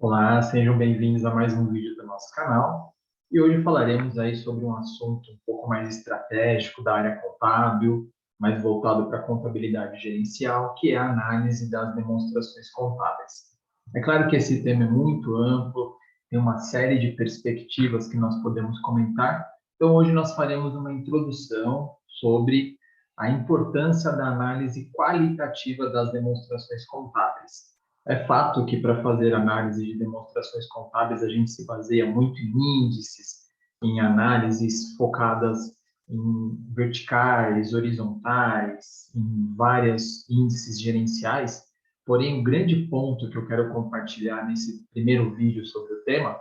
Olá, sejam bem-vindos a mais um vídeo do nosso canal. E hoje falaremos aí sobre um assunto um pouco mais estratégico da área contábil, mais voltado para a contabilidade gerencial, que é a análise das demonstrações contábeis. É claro que esse tema é muito amplo, tem uma série de perspectivas que nós podemos comentar. Então, hoje nós faremos uma introdução sobre a importância da análise qualitativa das demonstrações contábeis. É fato que para fazer análise de demonstrações contábeis a gente se baseia muito em índices, em análises focadas em verticais, horizontais, em vários índices gerenciais. Porém, o grande ponto que eu quero compartilhar nesse primeiro vídeo sobre o tema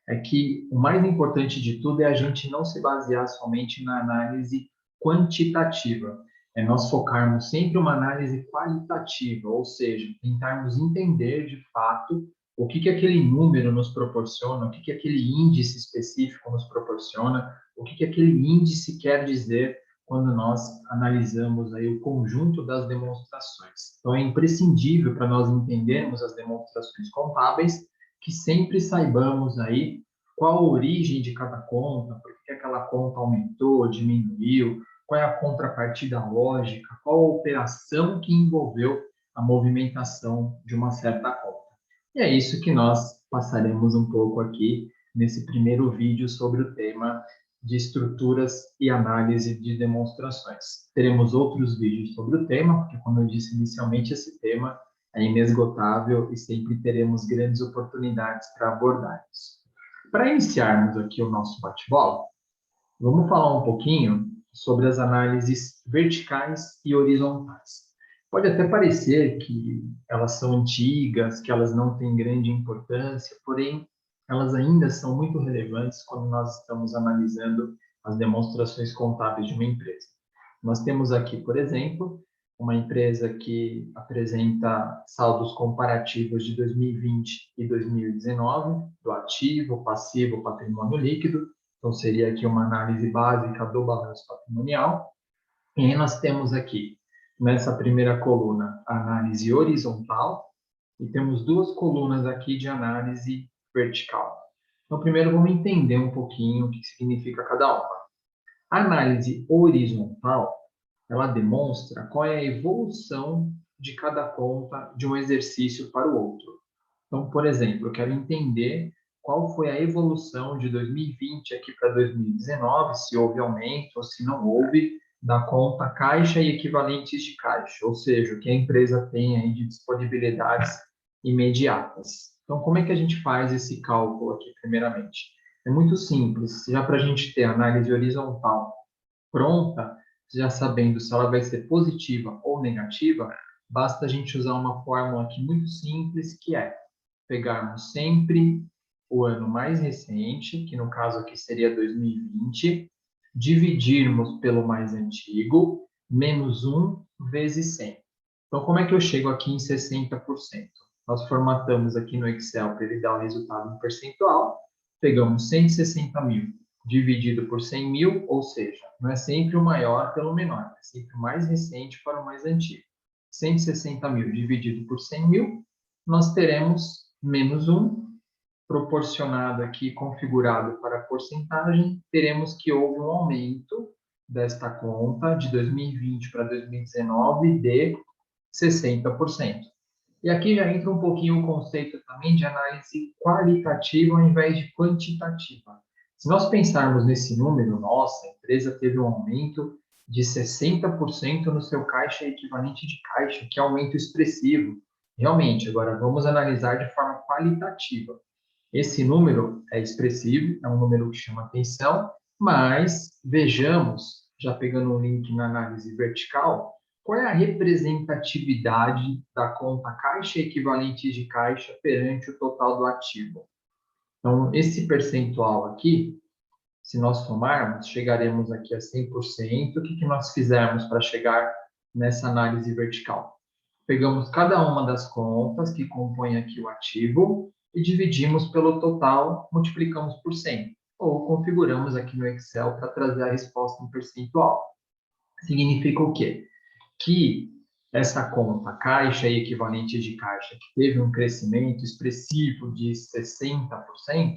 é que o mais importante de tudo é a gente não se basear somente na análise quantitativa, é nós focarmos sempre uma análise qualitativa, ou seja, tentarmos entender de fato o que aquele número nos proporciona, o que aquele índice específico nos proporciona, o que aquele índice quer dizer quando nós analisamos aí o conjunto das demonstrações. Então, é imprescindível para nós entendermos as demonstrações contábeis que sempre saibamos aí qual a origem de cada conta, por que aquela conta aumentou, diminuiu, qual é a contrapartida lógica, qual a operação que envolveu a movimentação de uma certa conta. E é isso que nós passaremos um pouco aqui nesse primeiro vídeo sobre o tema de estruturas e análise de demonstrações. Teremos outros vídeos sobre o tema, porque, como eu disse inicialmente, esse tema é inesgotável e sempre teremos grandes oportunidades para abordar isso. Para iniciarmos aqui o nosso bate-bola, vamos falar um pouquinho sobre as análises verticais e horizontais. Pode até parecer que elas são antigas, que elas não têm grande importância, porém, elas ainda são muito relevantes quando nós estamos analisando as demonstrações contábeis de uma empresa. Nós temos aqui, por exemplo, uma empresa que apresenta saldos comparativos de 2020 e 2019, do ativo, passivo, patrimônio líquido. Então, seria aqui uma análise básica do balanço patrimonial. E aí nós temos aqui, nessa primeira coluna, a análise horizontal, e temos duas colunas aqui de análise vertical. Então, primeiro vamos entender um pouquinho o que significa cada uma. A análise horizontal, ela demonstra qual é a evolução de cada conta de um exercício para o outro. Então, por exemplo, eu quero entender qual foi a evolução de 2020 aqui para 2019, se houve aumento ou se não houve, da conta caixa e equivalentes de caixa, ou seja, o que a empresa tem aí de disponibilidades imediatas. Então, como é que a gente faz esse cálculo aqui, primeiramente? É muito simples, já para a gente ter a análise horizontal pronta, já sabendo se ela vai ser positiva ou negativa, basta a gente usar uma fórmula aqui muito simples, que é pegarmos sempre o ano mais recente, que no caso aqui seria 2020, dividirmos pelo mais antigo, menos 1 vezes 100. Então, como é que eu chego aqui em 60%? Nós formatamos aqui no Excel para ele dar o resultado em percentual, pegamos 160 mil dividido por 100 mil, ou seja, não é sempre o maior pelo menor, é sempre o mais recente para o mais antigo. 160 mil dividido por 100 mil, nós teremos menos 1, proporcionado aqui, configurado para a porcentagem, teremos que houve um aumento desta conta de 2020 para 2019 de 60%. E aqui já entra um pouquinho o conceito também de análise qualitativa ao invés de quantitativa. Se nós pensarmos nesse número, nossa, a empresa teve um aumento de 60% no seu caixa equivalente de caixa, que aumento expressivo. Realmente, agora vamos analisar de forma qualitativa. Esse número é expressivo, é um número que chama atenção, mas vejamos, já pegando um link na análise vertical, qual é a representatividade da conta caixa equivalente de caixa perante o total do ativo. Então, esse percentual aqui, se nós somarmos, chegaremos aqui a 100%. O que nós fizemos para chegar nessa análise vertical? Pegamos cada uma das contas que compõem aqui o ativo e dividimos pelo total, multiplicamos por 100. Ou configuramos aqui no Excel para trazer a resposta em percentual. Significa o quê? Que essa conta, caixa e equivalentes de caixa, que teve um crescimento expressivo de 60%,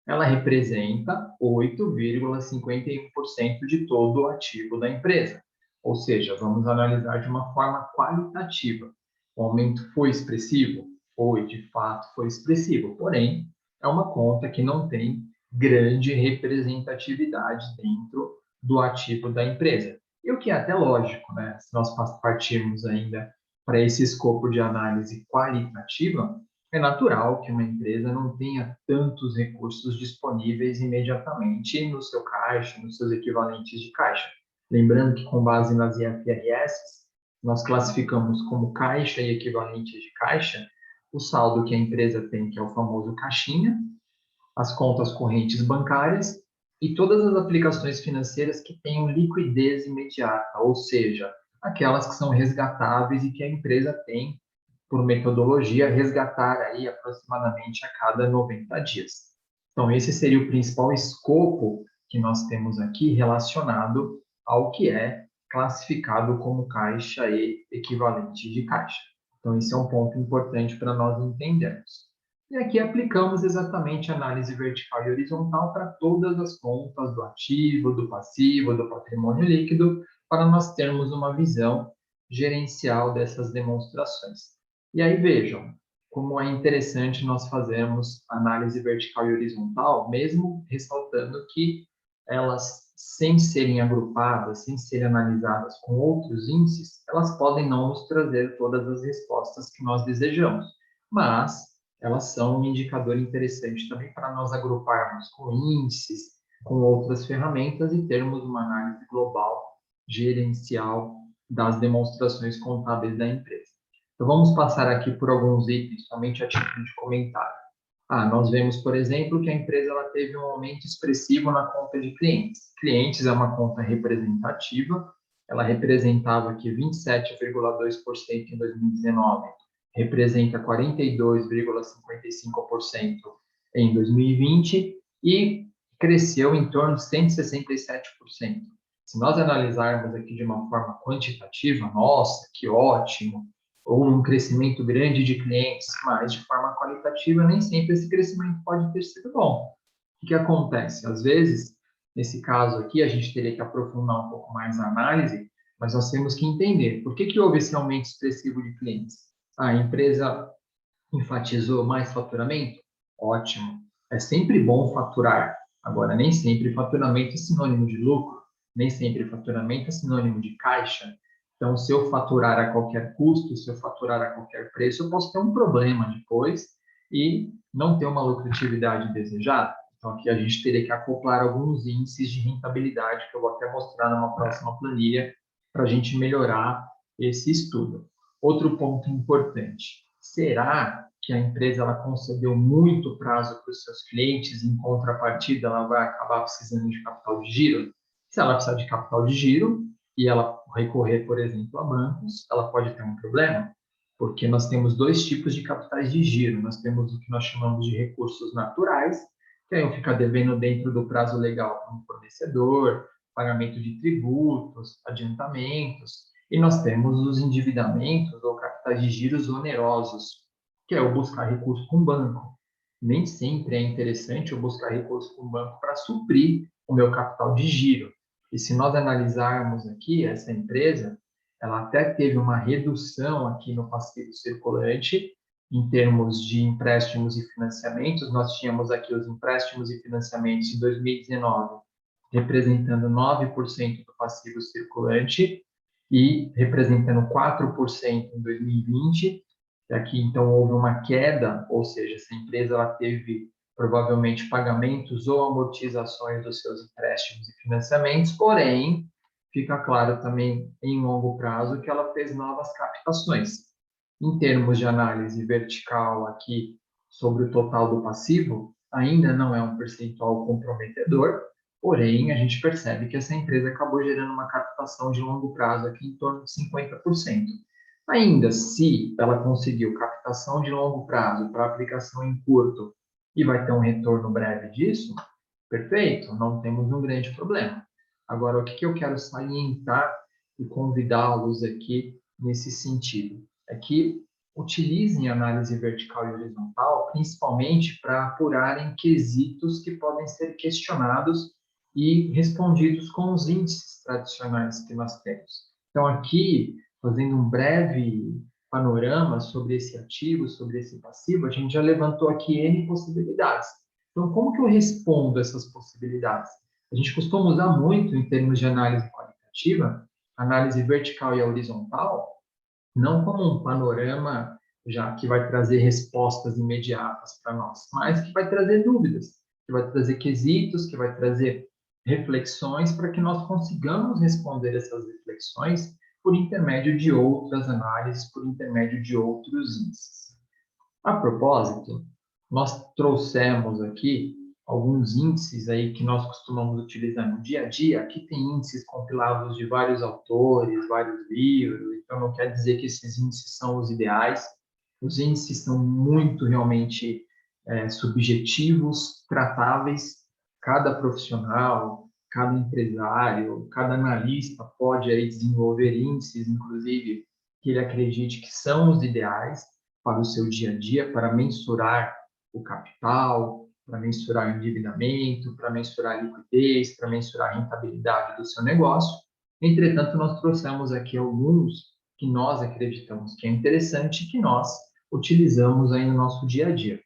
ela representa 8,51% de todo o ativo da empresa. Ou seja, vamos analisar de uma forma qualitativa. O aumento foi expressivo? Foi, de fato, foi expressivo. Porém, é uma conta que não tem grande representatividade dentro do ativo da empresa. E o que é até lógico, né? Se nós partirmos ainda para esse escopo de análise qualitativa, é natural que uma empresa não tenha tantos recursos disponíveis imediatamente no seu caixa, nos seus equivalentes de caixa. Lembrando que, com base nas IFRS, nós classificamos como caixa e equivalentes de caixa o saldo que a empresa tem, que é o famoso caixinha, as contas correntes bancárias e todas as aplicações financeiras que tenham liquidez imediata, ou seja, aquelas que são resgatáveis e que a empresa tem, por metodologia, resgatar aí aproximadamente a cada 90 dias. Então, esse seria o principal escopo que nós temos aqui relacionado ao que é classificado como caixa e equivalente de caixa. Então, esse é um ponto importante para nós entendermos. E aqui aplicamos exatamente a análise vertical e horizontal para todas as contas do ativo, do passivo, do patrimônio líquido, para nós termos uma visão gerencial dessas demonstrações. E aí vejam como é interessante nós fazermos análise vertical e horizontal, mesmo ressaltando que elas, sem serem agrupadas, sem serem analisadas com outros índices, elas podem não nos trazer todas as respostas que nós desejamos. Mas elas são um indicador interessante também para nós agruparmos com índices, com outras ferramentas e termos uma análise global, gerencial das demonstrações contábeis da empresa. Então, vamos passar aqui por alguns itens, somente a título de comentário. Nós vemos, por exemplo, que a empresa ela teve um aumento expressivo na conta de clientes. Clientes é uma conta representativa, ela representava aqui 27,2% em 2019, representa 42,55% em 2020 e cresceu em torno de 167%. Se nós analisarmos aqui de uma forma quantitativa, nossa, que ótimo, ou um crescimento grande de clientes, mas de forma qualitativa, nem sempre esse crescimento pode ter sido bom. O que acontece? Às vezes, nesse caso aqui, a gente teria que aprofundar um pouco mais a análise, mas nós temos que entender por que houve esse aumento expressivo de clientes. A empresa enfatizou mais faturamento? Ótimo. É sempre bom faturar. Agora, nem sempre faturamento é sinônimo de lucro, nem sempre faturamento é sinônimo de caixa. Então, se eu faturar a qualquer custo, se eu faturar a qualquer preço, eu posso ter um problema depois e não ter uma lucratividade desejada. Então, aqui a gente teria que acoplar alguns índices de rentabilidade, que eu vou até mostrar numa próxima planilha, para a gente melhorar esse estudo. Outro ponto importante: será que a empresa ela concedeu muito prazo para os seus clientes, em contrapartida ela vai acabar precisando de capital de giro? Se ela precisar de capital de giro e ela recorrer, por exemplo, a bancos, ela pode ter um problema, porque nós temos dois tipos de capitais de giro. Nós temos o que nós chamamos de recursos naturais, que aí eu ficar devendo dentro do prazo legal para um fornecedor, pagamento de tributos, adiantamentos, e nós temos os endividamentos ou capitais de giros onerosos, que é o buscar recurso com o banco. Nem sempre é interessante eu buscar recurso com o banco para suprir o meu capital de giro. E se nós analisarmos aqui, essa empresa, ela até teve uma redução aqui no passivo circulante, em termos de empréstimos e financiamentos. Nós tínhamos aqui os empréstimos e financiamentos de 2019, representando 9% do passivo circulante, e representando 4% em 2020. Aqui, então, houve uma queda, ou seja, essa empresa ela teve provavelmente pagamentos ou amortizações dos seus empréstimos e financiamentos, porém, fica claro também em longo prazo que ela fez novas captações. Em termos de análise vertical aqui sobre o total do passivo, ainda não é um percentual comprometedor, porém, a gente percebe que essa empresa acabou gerando uma captação de longo prazo aqui em torno de 50%. Ainda se ela conseguiu captação de longo prazo para aplicação em curto e vai ter um retorno breve disso, perfeito, não temos um grande problema. Agora, o que eu quero salientar e convidá-los aqui nesse sentido? É que utilizem análise vertical e horizontal, principalmente para apurarem quesitos que podem ser questionados e respondidos com os índices tradicionais que nós temos. Então, aqui, fazendo um breve panorama sobre esse ativo, sobre esse passivo, a gente já levantou aqui N possibilidades. Então, como que eu respondo essas possibilidades? A gente costuma usar muito, em termos de análise qualitativa, análise vertical e horizontal, não como um panorama já que vai trazer respostas imediatas para nós, mas que vai trazer dúvidas, que vai trazer quesitos, que vai trazer reflexões para que nós consigamos responder essas reflexões por intermédio de outras análises, por intermédio de outros índices. A propósito, nós trouxemos aqui alguns índices aí que nós costumamos utilizar no dia a dia. Aqui tem índices compilados de vários autores, vários livros, então não quer dizer que esses índices são os ideais. Os índices são muito realmente subjetivos, tratáveis. Cada profissional, cada empresário, cada analista pode aí desenvolver índices, inclusive, que ele acredite que são os ideais para o seu dia a dia, para mensurar o capital, para mensurar o endividamento, para mensurar a liquidez, para mensurar a rentabilidade do seu negócio. Entretanto, nós trouxemos aqui alguns que nós acreditamos que é interessante e que nós utilizamos aí no nosso dia a dia.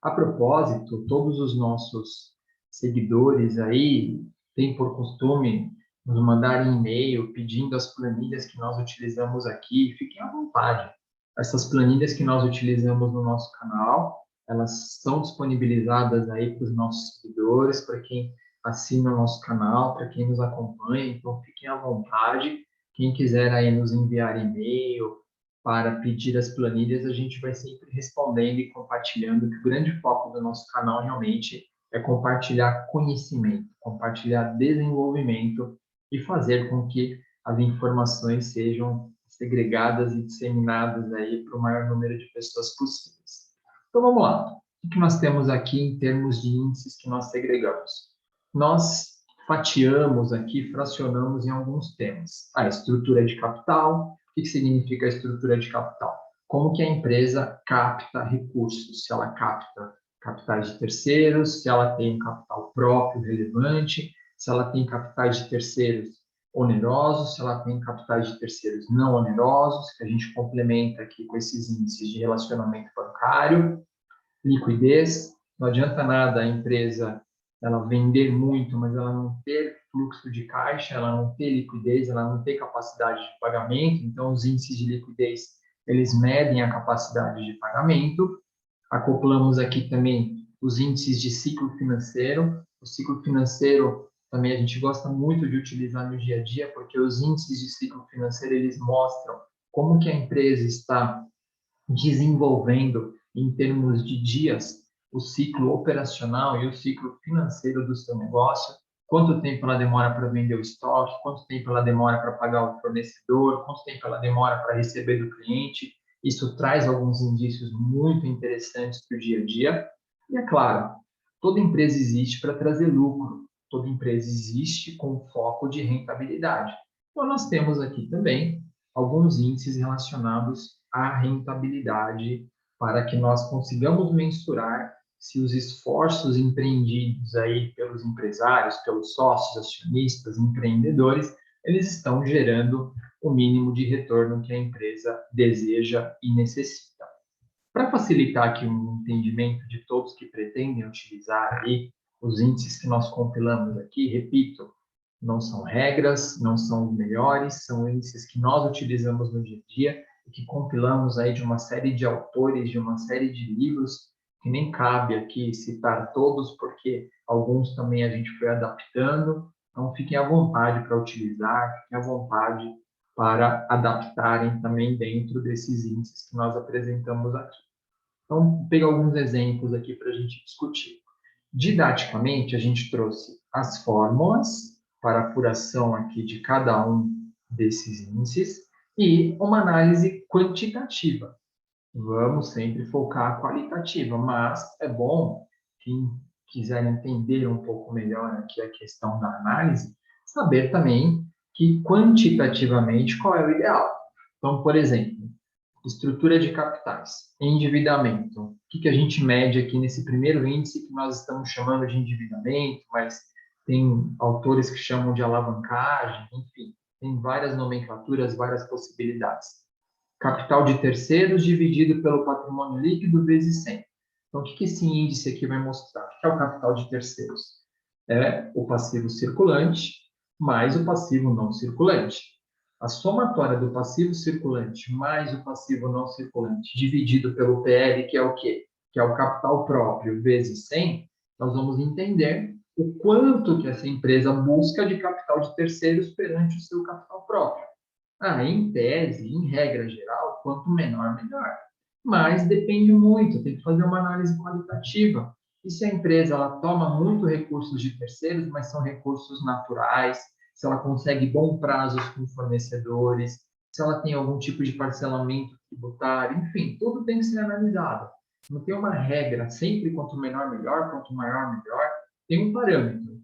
A propósito, todos os nossos seguidores aí têm por costume nos mandar e-mail pedindo as planilhas que nós utilizamos aqui. Fiquem à vontade. Essas planilhas que nós utilizamos no nosso canal, elas são disponibilizadas aí para os nossos seguidores, para quem assina o nosso canal, para quem nos acompanha. Então, fiquem à vontade. Quem quiser aí nos enviar e-mail, para pedir as planilhas, a gente vai sempre respondendo e compartilhando, que o grande foco do nosso canal realmente é compartilhar conhecimento, compartilhar desenvolvimento e fazer com que as informações sejam segregadas e disseminadas aí para o maior número de pessoas possíveis. Então vamos lá. O que nós temos aqui em termos de índices que nós segregamos? Nós fatiamos aqui, fracionamos em alguns temas. A estrutura de capital. O que significa a estrutura de capital? Como que a empresa capta recursos? Se ela capta capitais de terceiros, se ela tem um capital próprio relevante, se ela tem capitais de terceiros onerosos, se ela tem capitais de terceiros não onerosos, que a gente complementa aqui com esses índices de relacionamento bancário, liquidez. Não adianta nada a empresa ela vender muito, mas ela não ter fluxo de caixa, ela não ter liquidez, ela não ter capacidade de pagamento. Então, os índices de liquidez, eles medem a capacidade de pagamento. Acoplamos aqui também os índices de ciclo financeiro. O ciclo financeiro também a gente gosta muito de utilizar no dia a dia, porque os índices de ciclo financeiro, eles mostram como que a empresa está desenvolvendo em termos de dias o ciclo operacional e o ciclo financeiro do seu negócio, quanto tempo ela demora para vender o estoque, quanto tempo ela demora para pagar o fornecedor, quanto tempo ela demora para receber do cliente. Isso traz alguns indícios muito interessantes para o dia a dia. E é claro, toda empresa existe para trazer lucro, toda empresa existe com foco de rentabilidade. Então, nós temos aqui também alguns índices relacionados à rentabilidade para que nós consigamos mensurar se os esforços empreendidos aí pelos empresários, pelos sócios, acionistas, empreendedores, eles estão gerando o mínimo de retorno que a empresa deseja e necessita. Para facilitar aqui um entendimento de todos que pretendem utilizar aí os índices que nós compilamos aqui, repito, não são regras, não são os melhores, são índices que nós utilizamos no dia a dia e que compilamos aí de uma série de autores, de uma série de livros, que nem cabe aqui citar todos, porque alguns também a gente foi adaptando. Então, fiquem à vontade para utilizar, fiquem à vontade para adaptarem também dentro desses índices que nós apresentamos aqui. Então, vou pegar alguns exemplos aqui para a gente discutir. Didaticamente, a gente trouxe as fórmulas para apuração aqui de cada um desses índices e uma análise quantitativa. Vamos sempre focar a qualitativa, mas é bom, quem quiser entender um pouco melhor aqui a questão da análise, saber também que quantitativamente qual é o ideal. Então, por exemplo, estrutura de capitais, endividamento. O que a gente mede aqui nesse primeiro índice que nós estamos chamando de endividamento, mas tem autores que chamam de alavancagem, enfim, tem várias nomenclaturas, várias possibilidades. Capital de terceiros dividido pelo patrimônio líquido vezes 100. Então, o que esse índice aqui vai mostrar? O que é o capital de terceiros? É o passivo circulante mais o passivo não circulante. A somatória do passivo circulante mais o passivo não circulante dividido pelo PL, que é o quê? Que é o capital próprio vezes 100, nós vamos entender o quanto que essa empresa busca de capital de terceiros perante o seu capital próprio. Em tese, em regra geral, quanto menor, melhor. Mas depende muito, tem que fazer uma análise qualitativa. E se a empresa ela toma muito recursos de terceiros, mas são recursos naturais, se ela consegue bons prazos com fornecedores, se ela tem algum tipo de parcelamento tributário, enfim, tudo tem que ser analisado. Não tem uma regra, sempre quanto menor, melhor, quanto maior, melhor. Tem um parâmetro.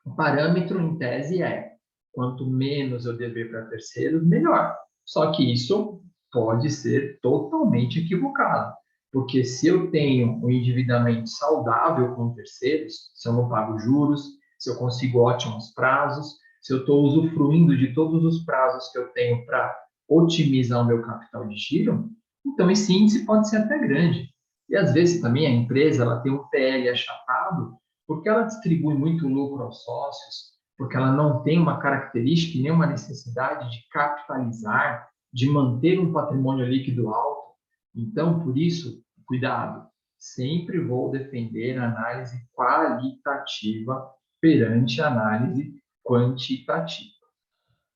O parâmetro, em tese, é quanto menos eu dever para terceiros, melhor. Só que isso pode ser totalmente equivocado, porque se eu tenho um endividamento saudável com terceiros, se eu não pago juros, se eu consigo ótimos prazos, se eu estou usufruindo de todos os prazos que eu tenho para otimizar o meu capital de giro, então esse índice pode ser até grande. E às vezes também a empresa ela tem um PL achatado porque ela distribui muito lucro aos sócios, porque ela não tem uma característica e nem uma necessidade de capitalizar, de manter um patrimônio líquido alto. Então, por isso, cuidado, sempre vou defender a análise qualitativa perante a análise quantitativa.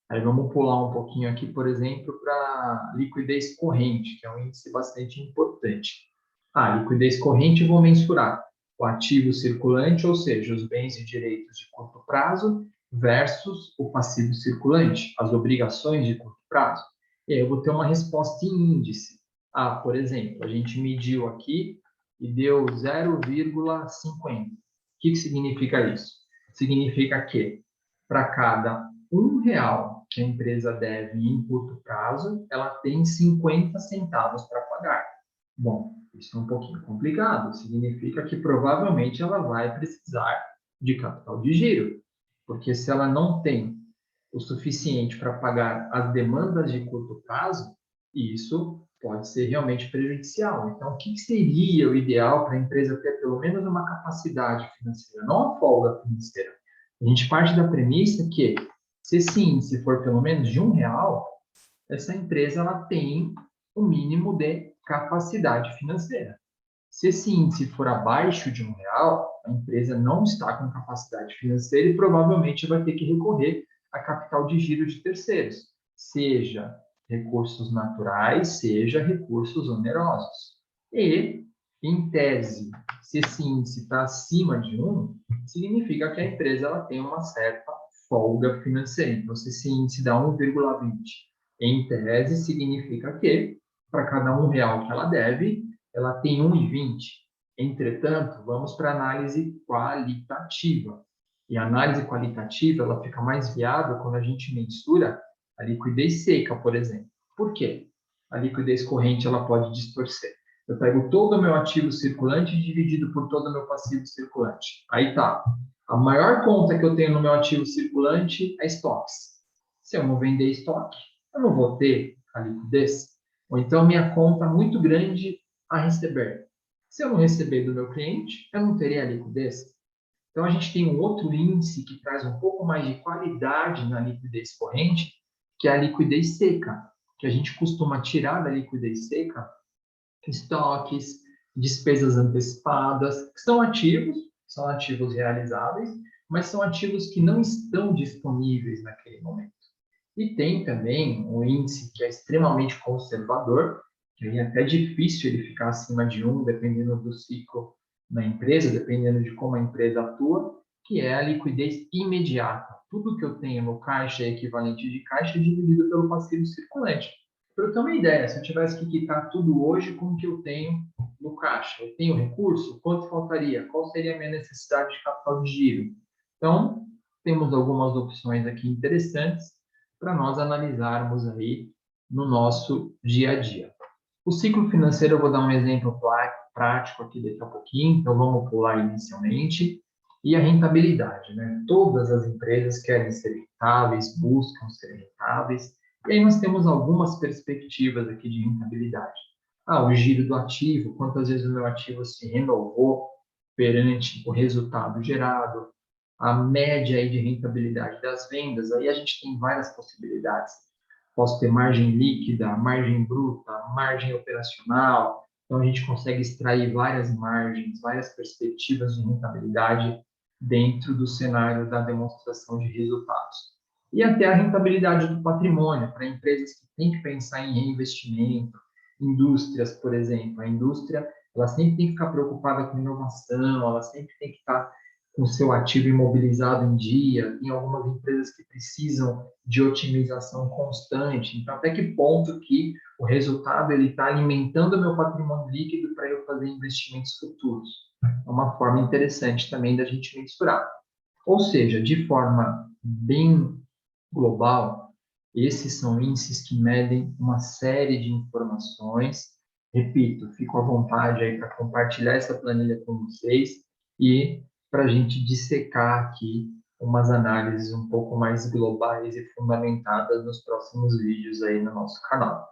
Aí vamos pular um pouquinho aqui, por exemplo, para liquidez corrente, que é um índice bastante importante. Liquidez corrente, vou mensurar o ativo circulante, ou seja, os bens e direitos de curto prazo, versus o passivo circulante, as obrigações de curto prazo. E aí eu vou ter uma resposta em índice. Por exemplo, a gente mediu aqui e deu 0,50. O que significa isso? Significa que para cada R$ 1 que a empresa deve em curto prazo, ela tem 50 centavos para pagar. Bom, isso é um pouquinho complicado. Significa que provavelmente ela vai precisar de capital de giro, porque se ela não tem o suficiente para pagar as demandas de curto prazo, isso pode ser realmente prejudicial. Então, o que seria o ideal para a empresa ter pelo menos uma capacidade financeira, não uma folga financeira? A gente parte da premissa que, se esse índice for pelo menos de R$ 1, essa empresa ela tem o mínimo de capacidade financeira. Se esse índice for abaixo de R$ 1, a empresa não está com capacidade financeira e provavelmente vai ter que recorrer a capital de giro de terceiros, seja recursos naturais, seja recursos onerosos. E, em tese, se esse índice está acima de 1, significa que a empresa ela tem uma certa folga financeira. Então, se esse índice dá 1,20, em tese, significa que, para cada R$ 1 que ela deve, ela tem 1,20. Entretanto, vamos para a análise qualitativa. E a análise qualitativa ela fica mais viável quando a gente mensura a liquidez seca, por exemplo. Por quê? A liquidez corrente ela pode distorcer. Eu pego todo o meu ativo circulante dividido por todo o meu passivo circulante. Aí tá. A maior conta que eu tenho no meu ativo circulante é estoques. Se eu não vender estoque, eu não vou ter a liquidez. Ou então minha conta é muito grande a receber. Se eu não receber do meu cliente, eu não terei a liquidez. Então, a gente tem um outro índice que traz um pouco mais de qualidade na liquidez corrente, que é a liquidez seca, que a gente costuma tirar da liquidez seca estoques, despesas antecipadas, que são ativos realizáveis, mas são ativos que não estão disponíveis naquele momento. E tem também um índice que é extremamente conservador, que é até difícil ele ficar acima de 1, dependendo do ciclo da empresa, dependendo de como a empresa atua, que é a liquidez imediata. Tudo que eu tenho no caixa é equivalente de caixa dividido pelo passivo circulante. Para eu ter uma ideia, se eu tivesse que quitar tudo hoje, como que eu tenho no caixa? Eu tenho recurso? Quanto faltaria? Qual seria a minha necessidade de capital de giro? Então, temos algumas opções aqui interessantes para nós analisarmos aí no nosso dia a dia. O ciclo financeiro, eu vou dar um exemplo prático aqui daqui a pouquinho, então vamos pular inicialmente. E a rentabilidade, né? Todas as empresas querem ser rentáveis, buscam ser rentáveis, e aí nós temos algumas perspectivas aqui de rentabilidade. O giro do ativo, quantas vezes o meu ativo se renovou perante o resultado gerado, a média aí de rentabilidade das vendas, aí a gente tem várias possibilidades. Posso ter margem líquida, margem bruta, margem operacional, então a gente consegue extrair várias margens, várias perspectivas de rentabilidade dentro do cenário da demonstração de resultados. E até a rentabilidade do patrimônio, para empresas que têm que pensar em reinvestimento, indústrias, por exemplo. A indústria, ela sempre tem que ficar preocupada com inovação, ela sempre tem que estar com o seu ativo imobilizado em dia. Tem algumas empresas que precisam de otimização constante. Então, até que ponto que o resultado ele está alimentando o meu patrimônio líquido para eu fazer investimentos futuros? É uma forma interessante também da gente mensurar. Ou seja, de forma bem global, esses são índices que medem uma série de informações. Repito, fico à vontade aí para compartilhar essa planilha com vocês e para a gente dissecar aqui umas análises um pouco mais globais e fundamentadas nos próximos vídeos aí no nosso canal.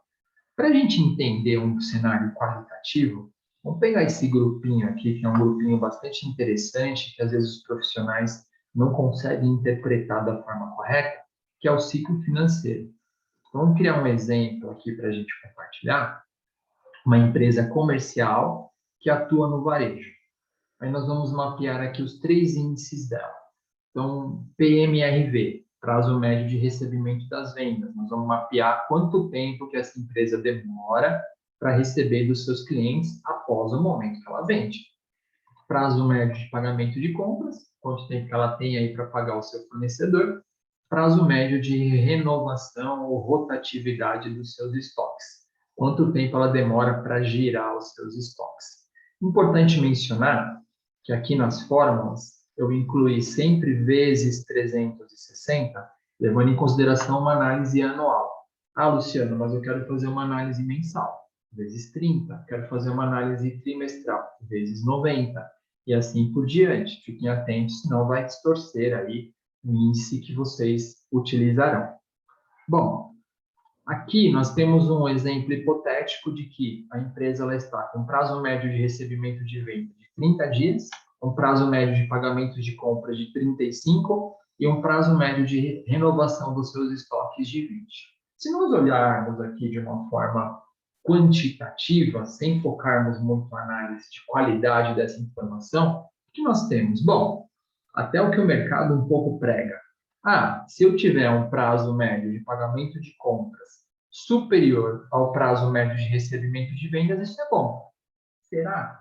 Para a gente entender um cenário qualitativo, vamos pegar esse grupinho aqui, que é um grupinho bastante interessante, que às vezes os profissionais não conseguem interpretar da forma correta, que é o ciclo financeiro. Então, vamos criar um exemplo aqui para a gente compartilhar. Uma empresa comercial que atua no varejo. Aí nós vamos mapear aqui os 3 índices dela. Então, PMRV, prazo médio de recebimento das vendas. Nós vamos mapear quanto tempo que essa empresa demora para receber dos seus clientes após o momento que ela vende. Prazo médio de pagamento de compras, quanto tempo que ela tem aí para pagar o seu fornecedor. Prazo médio de renovação ou rotatividade dos seus estoques. Quanto tempo ela demora para girar os seus estoques. Importante mencionar que aqui nas fórmulas eu incluí sempre vezes 360, levando em consideração uma análise anual. Luciano, mas eu quero fazer uma análise mensal, vezes 30. Quero fazer uma análise trimestral, vezes 90. E assim por diante. Fiquem atentos, senão vai distorcer aí o índice que vocês utilizarão. Bom, aqui nós temos um exemplo hipotético de que a empresa ela está com prazo médio de recebimento de venda de 30 dias, um prazo médio de pagamento de compra de 35 e um prazo médio de renovação dos seus estoques de 20. Se nós olharmos aqui de uma forma quantitativa, sem focarmos muito na análise de qualidade dessa informação, o que nós temos? Bom, até o que o mercado um pouco prega. Se eu tiver um prazo médio de pagamento de compras superior ao prazo médio de recebimento de vendas, isso é bom. Será?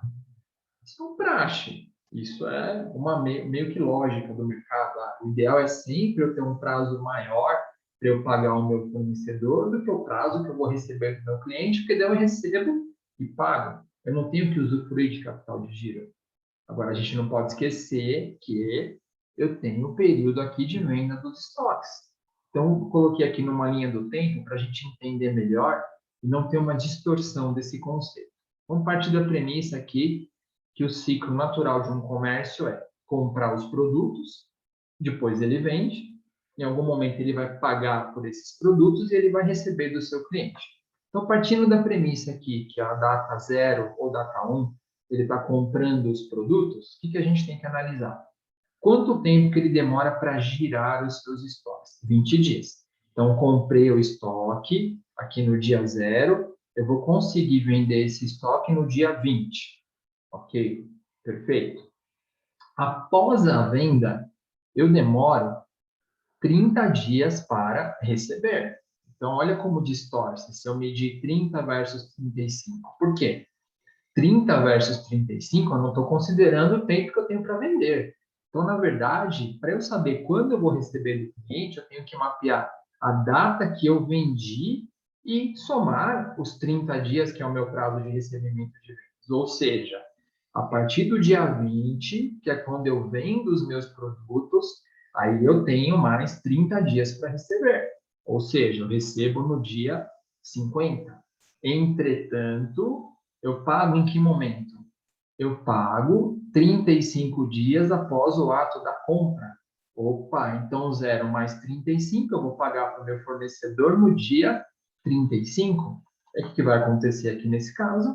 Isso é um praxe. Isso é uma meio que lógica do mercado. O ideal é sempre eu ter um prazo maior para eu pagar o meu fornecedor do que o prazo que eu vou receber do meu cliente, porque daí eu recebo e pago. Eu não tenho que usufruir de capital de giro. Agora, a gente não pode esquecer que eu tenho um período aqui de venda dos estoques. Então, coloquei aqui numa linha do tempo para a gente entender melhor e não ter uma distorção desse conceito. Vamos partir da premissa aqui que o ciclo natural de um comércio é comprar os produtos, depois ele vende, em algum momento ele vai pagar por esses produtos e ele vai receber do seu cliente. Então, partindo da premissa aqui que a data 0 ou data 1 ele está comprando os produtos, o que a gente tem que analisar? Quanto tempo que ele demora para girar os seus estoques? 20 dias. Então, comprei o estoque aqui no dia 0, eu vou conseguir vender esse estoque no dia 20. Ok? Perfeito. Após a venda, eu demoro 30 dias para receber. Então, olha como distorce se eu medir 30 versus 35. Por quê? 30 versus 35, eu não estou considerando o tempo que eu tenho para vender. Então, na verdade, para eu saber quando eu vou receber do cliente, eu tenho que mapear a data que eu vendi e somar os 30 dias, que é o meu prazo de recebimento de vendas. Ou seja, a partir do dia 20, que é quando eu vendo os meus produtos, aí eu tenho mais 30 dias para receber. Ou seja, eu recebo no dia 50. Entretanto, eu pago em que momento? Eu pago 35 dias após o ato da compra. Opa, então 0 mais 35, eu vou pagar para o meu fornecedor no dia 35. O que vai acontecer aqui nesse caso?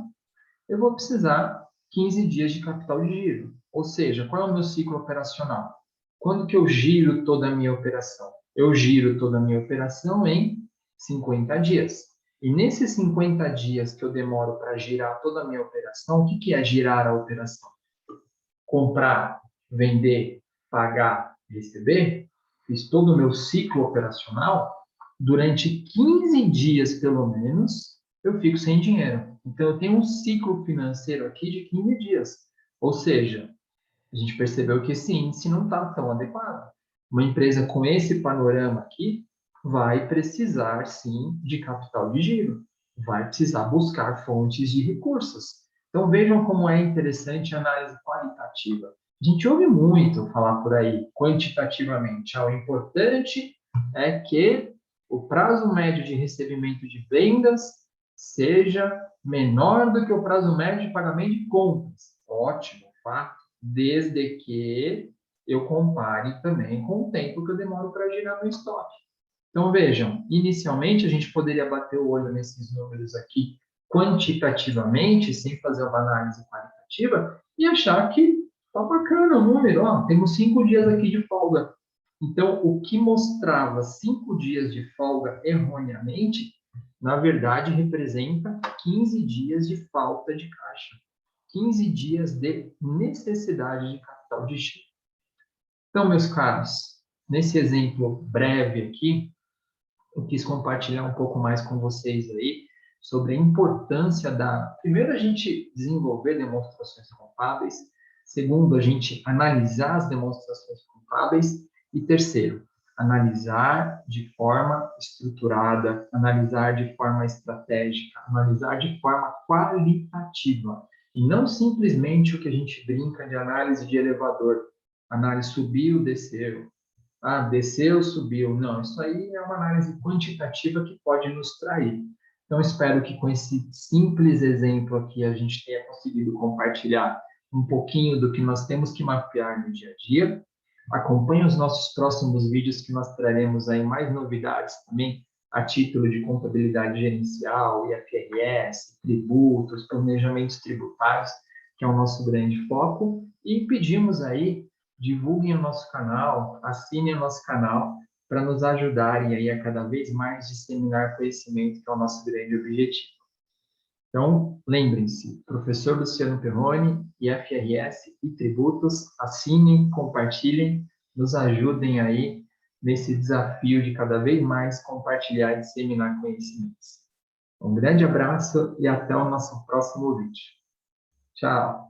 Eu vou precisar 15 dias de capital de giro. Ou seja, qual é o meu ciclo operacional? Quando que eu giro toda a minha operação? Eu giro toda a minha operação em 50 dias. E nesses 50 dias que eu demoro para girar toda a minha operação, o que que é girar a operação? Comprar, vender, pagar, receber. Fiz todo o meu ciclo operacional. Durante 15 dias, pelo menos, eu fico sem dinheiro. Então, eu tenho um ciclo financeiro aqui de 15 dias. Ou seja, a gente percebeu que esse índice não está tão adequado. Uma empresa com esse panorama aqui vai precisar, sim, de capital de giro, vai precisar buscar fontes de recursos. Então, vejam como é interessante a análise qualitativa. A gente ouve muito falar por aí, quantitativamente. O importante é que o prazo médio de recebimento de vendas seja menor do que o prazo médio de pagamento de compras. Ótimo, fato, desde que eu compare também com o tempo que eu demoro para girar meu estoque. Então, vejam, inicialmente a gente poderia bater o olho nesses números aqui quantitativamente, sem fazer uma análise qualitativa, e achar que tá bacana o número, ó, temos 5 dias aqui de folga. Então, o que mostrava 5 dias de folga erroneamente, na verdade, representa 15 dias de falta de caixa. 15 dias de necessidade de capital de giro. Então, meus caros, nesse exemplo breve aqui, eu quis compartilhar um pouco mais com vocês aí sobre a importância da, primeiro, a gente desenvolver demonstrações contábeis, segundo, a gente analisar as demonstrações contábeis e terceiro, analisar de forma estruturada, analisar de forma estratégica, analisar de forma qualitativa e não simplesmente o que a gente brinca de análise de elevador, análise subiu, desceu, desceu, subiu. Não, isso aí é uma análise quantitativa que pode nos trair. Então, espero que com esse simples exemplo aqui a gente tenha conseguido compartilhar um pouquinho do que nós temos que mapear no dia a dia. Acompanhe os nossos próximos vídeos que nós traremos aí mais novidades também a título de contabilidade gerencial, IFRS, tributos, planejamentos tributários, que é o nosso grande foco. E pedimos aí divulguem o nosso canal, assinem o nosso canal para nos ajudarem aí a cada vez mais disseminar conhecimento, que é o nosso grande objetivo. Então, lembrem-se, professor Luciano Perrone, IFRS e tributos, assinem, compartilhem, nos ajudem aí nesse desafio de cada vez mais compartilhar e disseminar conhecimentos. Um grande abraço e até o nosso próximo vídeo. Tchau!